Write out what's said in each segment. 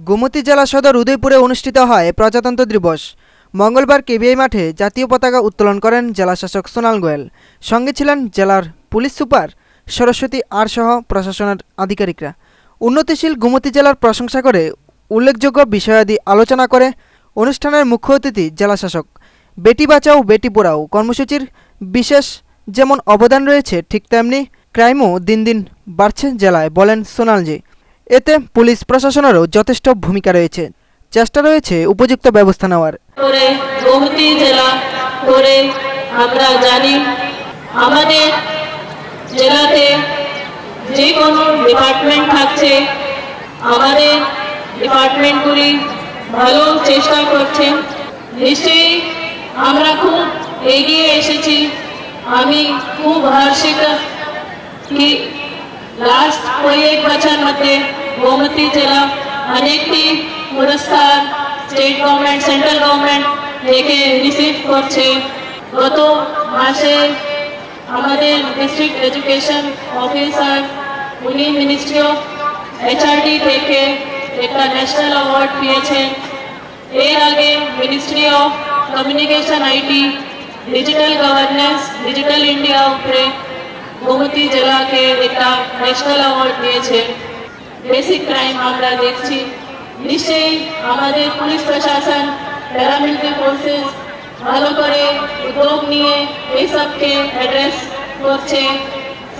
গোমতী জেলা সদর উদয়পুরে অনুষ্ঠিত হয় প্রজাতন্ত্র দিবস। মঙ্গলবার কেবিআই মাঠে জাতীয় পতাকা উত্তোলন করেন জেলাশাসক সোনাল গোয়েল। সঙ্গে ছিলেন জেলার পুলিশ সুপার সরস্বতী আর সহ প্রশাসনের আধিকারিকরা। উন্নতিশীল গোমতী জেলার প্রশংসা করে উল্লেখযোগ্য বিষয়াদি আলোচনা করে অনুষ্ঠানের মুখ্য অতিথি জেলাশাসক। বেটি বাঁচাও বেটি পড়াও কর্মসূচির বিশেষ যেমন অবদান রয়েছে, ঠিক তেমনি ক্রাইমও দিন দিন বাড়ছে জেলায়, বলেন সোনালজি। এতে পুলিশ প্রশাসনেরও যথেষ্ট ভূমিকা রয়েছে, চেষ্টা রয়েছে উপযুক্ত ব্যবস্থা নেওয়ার। গোমতী জেলা করে আমরা জানি আমাদের জেলাতে যে কোনো ডিপার্টমেন্ট থাকছে, আমাদের ডিপার্টমেন্টগুলি ভালো চেষ্টা করছেন। নিশ্চয়ই আমরা খুব এগিয়ে এসেছি। আমি খুব हर्षित कि लास्ट कोई एक बचन मध्य गोमती जिला अनेक पुरस्कार स्टेट गवर्नमेंट सेंट्रल गवर्नमेंट থেকে রিসিভ করছে। গত মাসে আমাদের ডিস্ট্রিক্ট এডুকেশন অফিসার উনি মিনিস্ট্রি অফ এইচআরডি থেকে একটা ন্যাশনাল অ্যাওয়ার্ড পেয়েছেন। এর আগে ministry of communication IT digital governance digital India উপরে গোমতী জেলাকে একটা ন্যাশনাল অ্যাওয়ার্ড দিয়েছে। বেসিক ক্রাইম আমরা দেখছি। নিশ্চয়ই আমাদের পুলিশ প্রশাসন প্যারামিলিটারি ফোর্সেস ভালো করে উদ্যোগ নিয়ে এই সবকে অ্যাড্রেস করছে।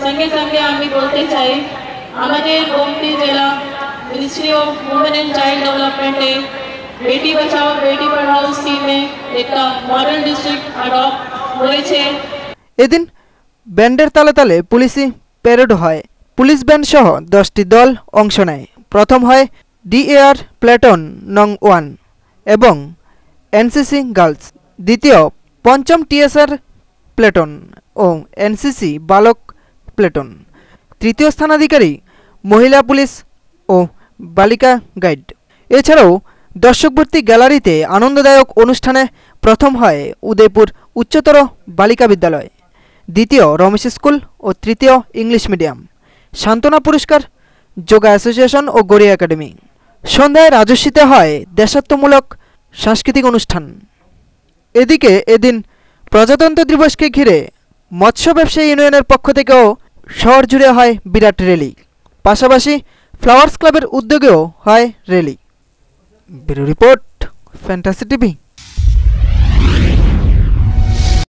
সঙ্গে সঙ্গে আমি বলতে চাই আমাদের গোমতী জেলা ministry of women and child ডেভেলপমেন্টে বেটি বাঁচাও বেটি পড়াও স্কিমে একটা মডেল ডিস্ট্রিক্ট অ্যাডপ্ট হয়েছে। এদিন ব্যান্ডের তালে তালে পুলিশি প্যারেড হয়। পুলিশ ব্যান্ড সহ 10টি দল অংশ নেয়। প্রথম হয় ডিএআর প্ল্যাটন নং 1 এবং এনসিসি গার্লস, দ্বিতীয় পঞ্চম টিএসআর প্ল্যাটন ও এনসিসি বালক প্ল্যাটন, তৃতীয় স্থানাধিকারী মহিলা পুলিশ ও বালিকা গাইড। এছাড়াও দর্শকভর্তি গ্যালারিতে আনন্দদায়ক অনুষ্ঠানে প্রথম হয় উদয়পুর উচ্চতর বালিকা বিদ্যালয়, দ্বিতীয় রমেশ স্কুল ও তৃতীয় ইংলিশ মিডিয়াম। সান্ত্বনা পুরস্কার যোগা অ্যাসোসিয়েশন ও গড়িয়া একাডেমি। সন্ধ্যায় রাজস্বীতে হয় দেশাত্মমূলক সাংস্কৃতিক অনুষ্ঠান। এদিকে এদিন প্রজাতন্ত্র দিবসকে ঘিরে মৎস্য ব্যবসায়ী ইউনিয়নের পক্ষ থেকেও শহর জুড়ে হয় বিরাট র্যালি। পাশাপাশি ফ্লাওয়ার্স ক্লাবের উদ্যোগেও হয় rally. Bureau report, fantasy TV.